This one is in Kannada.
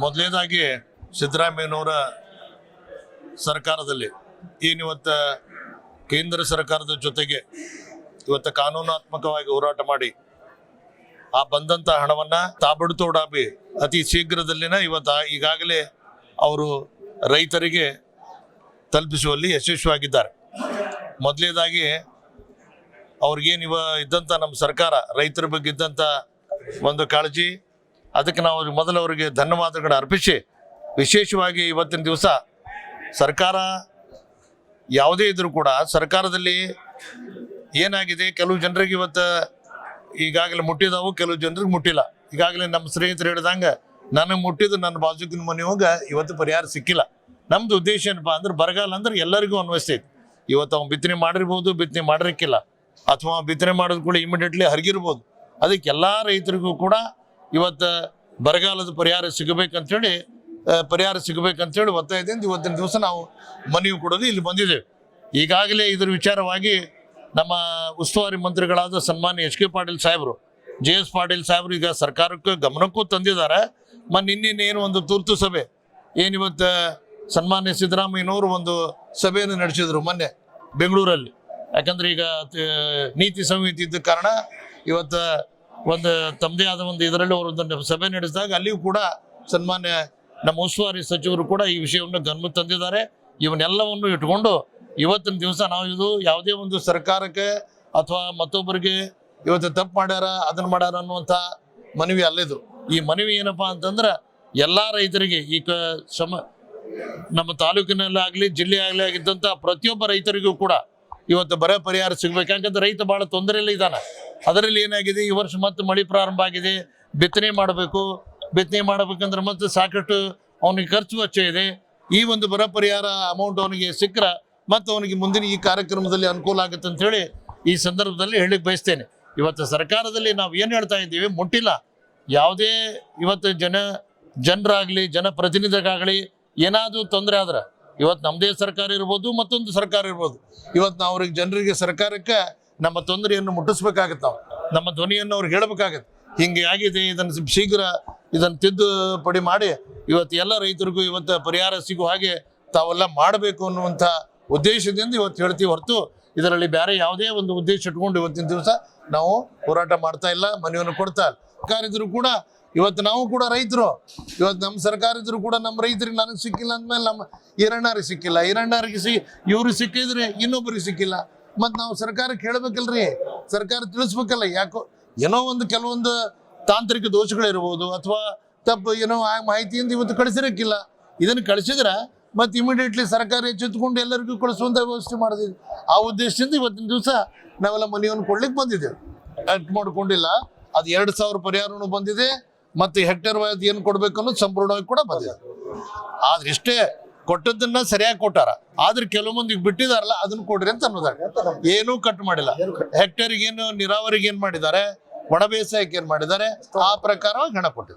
ಮೊದಲನೇದಾಗಿ ಸಿದ್ದರಾಮಯ್ಯನವರ ಸರ್ಕಾರದಲ್ಲಿ ಏನಿವತ್ತ ಕೇಂದ್ರ ಸರ್ಕಾರದ ಜೊತೆಗೆ ಇವತ್ತು ಕಾನೂನಾತ್ಮಕವಾಗಿ ಹೋರಾಟ ಮಾಡಿ ಆ ಬಂದಂಥ ಹಣವನ್ನು ತಾಬಡುತೋಡಾಬಿ ಅತಿ ಶೀಘ್ರದಲ್ಲಿನ ಈಗಾಗಲೇ ಅವರು ರೈತರಿಗೆ ತಲುಪಿಸುವಲ್ಲಿ ಯಶಸ್ವಿಯಾಗಿದ್ದಾರೆ. ಮೊದಲನೇದಾಗಿ ಅವ್ರಿಗೇನು ಇದ್ದಂಥ ನಮ್ಮ ಸರ್ಕಾರ ರೈತರ ಬಗ್ಗೆ ಇದ್ದಂಥ ಒಂದು ಕಾಳಜಿ, ಅದಕ್ಕೆ ನಾವು ಮೊದಲು ಅವರಿಗೆ ಧನ್ಯವಾದಗಳು ಅರ್ಪಿಸಿ, ವಿಶೇಷವಾಗಿ ಇವತ್ತಿನ ದಿವಸ ಸರ್ಕಾರ ಯಾವುದೇ ಇದ್ರೂ ಕೂಡ ಸರ್ಕಾರದಲ್ಲಿ ಏನಾಗಿದೆ, ಕೆಲವು ಜನರಿಗೆ ಇವತ್ತು ಈಗಾಗಲೇ ಮುಟ್ಟಿದಾವು, ಕೆಲವು ಜನರಿಗೆ ಮುಟ್ಟಿಲ್ಲ. ಈಗಾಗಲೇ ನಮ್ಮ ಸ್ನೇಹಿತರು ಹೇಳಿದಂಗೆ ನನಗೆ ಮುಟ್ಟಿದ್ದು ನನ್ನ ಬಾಜುಕಿನ ಮನೆಯೋಗ ಇವತ್ತು ಪರಿಹಾರ ಸಿಕ್ಕಿಲ್ಲ. ನಮ್ಮದು ಉದ್ದೇಶ ಏನಪ್ಪ ಅಂದ್ರೆ ಬರಗಾಲ ಅಂದ್ರೆ ಎಲ್ಲರಿಗೂ ಅನ್ವಯಿಸ್ತೈತಿ. ಇವತ್ತು ಅವ್ನು ಬಿತ್ತನೆ ಮಾಡಿರ್ಬೋದು, ಬಿತ್ತನೆ ಮಾಡಿರಕ್ಕಿಲ್ಲ, ಅಥವಾ ಬಿತ್ತನೆ ಮಾಡೋದು ಕೂಡ ಇಮಿಡಿಯೇಟ್ಲಿ ಹರಿಗಿರ್ಬೋದು. ಅದಕ್ಕೆ ಎಲ್ಲ ರೈತರಿಗೂ ಕೂಡ ಇವತ್ತು ಬರಗಾಲದ ಪರಿಹಾರ ಸಿಗಬೇಕಂತೇಳಿ ಒತ್ತಾಯದಿಂದ ಇವತ್ತಿನ ದಿವಸ ನಾವು ಮನವಿ ಕೊಡೋದು ಇಲ್ಲಿ ಬಂದಿದ್ದೇವೆ. ಈಗಾಗಲೇ ಇದ್ರ ವಿಚಾರವಾಗಿ ನಮ್ಮ ಉಸ್ತುವಾರಿ ಮಂತ್ರಿಗಳಾದ ಸನ್ಮಾನ್ಯ ಎಚ್ ಕೆ ಪಾಟೀಲ್ ಸಾಹೇಬರು, ಜೆ ಎಸ್ ಪಾಟೀಲ್ ಸಾಹೇಬರು ಈಗ ಸರ್ಕಾರಕ್ಕೆ ಗಮನಕ್ಕೂ ತಂದಿದ್ದಾರೆ. ಇನ್ನೇನು ಒಂದು ತುರ್ತು ಸಭೆ ಏನಿವತ್ತು ಸನ್ಮಾನ್ಯ ಸಿದ್ದರಾಮಯ್ಯನವರು ಒಂದು ಸಭೆಯನ್ನು ನಡೆಸಿದ್ರು ಮೊನ್ನೆ ಬೆಂಗಳೂರಲ್ಲಿ. ಯಾಕಂದ್ರೆ ಈಗ ನೀತಿ ಸಂಹಿತೆ ಇದ್ದ ಕಾರಣ ಇವತ್ತು ಒಂದು ತಮ್ಮದೇ ಆದ ಒಂದು ಇದರಲ್ಲಿ ಅವರು ಒಂದು ಸಭೆ ನಡೆಸಿದಾಗ ಅಲ್ಲಿಯೂ ಕೂಡ ಸನ್ಮಾನ್ಯ ನಮ್ಮ ಉಸ್ತುವಾರಿ ಸಚಿವರು ಕೂಡ ಈ ವಿಷಯವನ್ನು ಗಮನಕ್ಕೆ ತಂದಿದ್ದಾರೆ. ಇವನ್ನೆಲ್ಲವನ್ನು ಇಟ್ಕೊಂಡು ಇವತ್ತಿನ ದಿವಸ ನಾವು ಇದು ಯಾವುದೇ ಒಂದು ಸರ್ಕಾರಕ್ಕೆ ಅಥವಾ ಮತ್ತೊಬ್ಬರಿಗೆ ಇವತ್ತು ತಪ್ಪು ಮಾಡ್ಯಾರ ಅದನ್ನು ಮಾಡ್ಯಾರ ಅನ್ನುವಂಥ ಮನವಿ ಅಲ್ಲಿದು. ಈ ಮನವಿ ಏನಪ್ಪ ಅಂತಂದ್ರೆ ಎಲ್ಲ ರೈತರಿಗೆ ನಮ್ಮ ತಾಲೂಕಿನಲ್ಲಾಗಲಿ ಜಿಲ್ಲೆಯಾಗಲಿ ಆಗಿದ್ದಂಥ ಪ್ರತಿಯೊಬ್ಬ ರೈತರಿಗೂ ಕೂಡ ಇವತ್ತು ಬರ ಪರಿಹಾರ ಸಿಗ್ಬೇಕು. ಯಾಕಂದ್ರೆ ರೈತ ಭಾಳ ತೊಂದರೆಯಲ್ಲಿ ಇದ್ದಾನೆ. ಅದರಲ್ಲಿ ಏನಾಗಿದೆ, ಈ ವರ್ಷ ಮತ್ತೆ ಮಳೆ ಪ್ರಾರಂಭ ಆಗಿದೆ, ಬಿತ್ತನೆ ಮಾಡಬೇಕಂದ್ರೆ ಮತ್ತೆ ಸಾಕಷ್ಟು ಅವನಿಗೆ ಖರ್ಚು ವೆಚ್ಚ ಇದೆ. ಈ ಒಂದು ಬರ ಪರಿಹಾರ ಅಮೌಂಟ್ ಅವನಿಗೆ ಸಿಕ್ಕರೆ ಮತ್ತು ಅವನಿಗೆ ಮುಂದಿನ ಈ ಕಾರ್ಯಕ್ರಮದಲ್ಲಿ ಅನುಕೂಲ ಆಗುತ್ತೆ ಅಂಥೇಳಿ ಈ ಸಂದರ್ಭದಲ್ಲಿ ಹೇಳಿಕ್ಕೆ ಬಯಸ್ತೇನೆ. ಇವತ್ತು ಸರ್ಕಾರದಲ್ಲಿ ನಾವು ಏನು ಹೇಳ್ತಾ ಇದ್ದೀವಿ, ಮುಟ್ಟಿಲ್ಲ. ಯಾವುದೇ ಇವತ್ತು ಜನರಾಗಲಿ ಜನಪ್ರತಿನಿಧಿಗಾಗಲಿ ಏನಾದರೂ ತೊಂದರೆ ಆದ್ರೆ ಇವತ್ತು ನಮ್ಮದೇ ಸರ್ಕಾರ ಇರ್ಬೋದು, ಮತ್ತೊಂದು ಸರ್ಕಾರ ಇರ್ಬೋದು, ಇವತ್ತು ನಾವು ಅವ್ರಿಗೆ ಜನರಿಗೆ ಸರ್ಕಾರಕ್ಕೆ ನಮ್ಮ ತೊಂದರೆಯನ್ನು ಮುಟ್ಟಿಸ್ಬೇಕಾಗತ್ತೆ. ನಾವು ನಮ್ಮ ಧ್ವನಿಯನ್ನು ಅವ್ರಿಗೆ ಹೇಳಬೇಕಾಗತ್ತೆ. ಹಿಂಗೆ ಆಗಿದೆ, ಇದನ್ನು ಶೀಘ್ರ ತಿದ್ದುಪಡಿ ಮಾಡಿ ಇವತ್ತು ಎಲ್ಲ ರೈತರಿಗೂ ಇವತ್ತು ಪರಿಹಾರ ಸಿಗುವ ಹಾಗೆ ತಾವೆಲ್ಲ ಮಾಡಬೇಕು ಅನ್ನುವಂಥ ಉದ್ದೇಶದಿಂದ ಇವತ್ತು ಹೇಳ್ತೀವಿ ಹೊರತು ಇದರಲ್ಲಿ ಬೇರೆ ಯಾವುದೇ ಒಂದು ಉದ್ದೇಶ ಇಟ್ಕೊಂಡು ಇವತ್ತಿನ ದಿವಸ ನಾವು ಹೋರಾಟ ಮಾಡ್ತಾ ಇಲ್ಲ, ಮನವಿಯನ್ನು ಕೊಡ್ತಾ ಇಲ್ಲ. ಸರ್ಕಾರ ಇದ್ರು ಕೂಡ ಇವತ್ತು ನಾವು ಕೂಡ ರೈತರು, ಇವತ್ತು ನಮ್ಮ ಸರ್ಕಾರ ಇದ್ರು ಕೂಡ ನಮ್ಮ ರೈತರಿಗೆ ನನಗೆ ಸಿಕ್ಕಿಲ್ಲ ಅಂದಮೇಲೆ ನಮ್ಮ ಹಿರಣ್ಣರಿಗೆ ಸಿಕ್ಕಿಲ್ಲ, ಇವ್ರಿಗೆ ಸಿಕ್ಕಿದ್ರೆ ಇನ್ನೊಬ್ಬರಿಗೆ ಸಿಕ್ಕಿಲ್ಲ. ಮತ್ತು ನಾವು ಸರ್ಕಾರಕ್ಕೆ ಹೇಳಬೇಕಲ್ರಿ, ಸರ್ಕಾರ ತಿಳಿಸ್ಬೇಕಲ್ಲ. ಯಾಕೋ ಏನೋ ಒಂದು ಕೆಲವೊಂದು ತಾಂತ್ರಿಕ ದೋಷಗಳಿರ್ಬೋದು ಅಥವಾ ತಪ್ಪು ಏನೋ ಆ ಮಾಹಿತಿಯಿಂದ ಇವತ್ತು ಕಳಿಸಿರಕ್ಕಿಲ್ಲ. ಇದನ್ನು ಕಳಿಸಿದ್ರೆ ಮತ್ತು ಇಮಿಡಿಯೇಟ್ಲಿ ಸರ್ಕಾರ ಎಚ್ಚೆತ್ತುಕೊಂಡು ಎಲ್ಲರಿಗೂ ಕಳಿಸುವಂಥ ವ್ಯವಸ್ಥೆ ಮಾಡಿದ್ವಿ. ಆ ಉದ್ದೇಶದಿಂದ ಇವತ್ತಿನ ದಿವಸ ನಾವೆಲ್ಲ ಮನೆಯನ್ನು ಕೊಡ್ಲಿಕ್ಕೆ ಬಂದಿದ್ದೇವೆ. ಅಟ್ ಮಾಡ್ಕೊಂಡಿಲ್ಲ, ಅದು 2,000 ಪರಿಹಾರನೂ ಬಂದಿದೆ ಮತ್ತು ಹೆಕ್ಟೇರ್ ವೈಸ್ ಏನು ಕೊಡಬೇಕು ಅನ್ನೋದು ಸಂಪೂರ್ಣವಾಗಿ ಕೂಡ ಬಂದಿದೆ. ಆದ್ರೆ ಇಷ್ಟೇ ಕೊಟ್ಟದ್ದನ್ನ ಸರಿಯಾಗಿ ಕೊಟ್ಟಾರ, ಆದ್ರೆ ಕೆಲವು ಮಂದಿಗೆ ಬಿಟ್ಟಿದಾರಲ್ಲ ಅದನ್ನ ಕೊಡ್ರಿ ಅಂತ ಅನ್ನೋದಾಗ ಏನೂ ಕಟ್ ಮಾಡಿಲ್ಲ. ಹೆಕ್ಟೇರಿಗೆ ಏನು ನೀರಾವರಿಗೆ ಏನು ಮಾಡಿದ್ದಾರೆ, ಒಣ ಬೇಸಾಯಕ್ಕೆ ಏನು ಮಾಡಿದ್ದಾರೆ, ಆ ಪ್ರಕಾರವಾಗಿ ಹಣ ಕೊಟ್ಟಿದ್ದಾರೆ.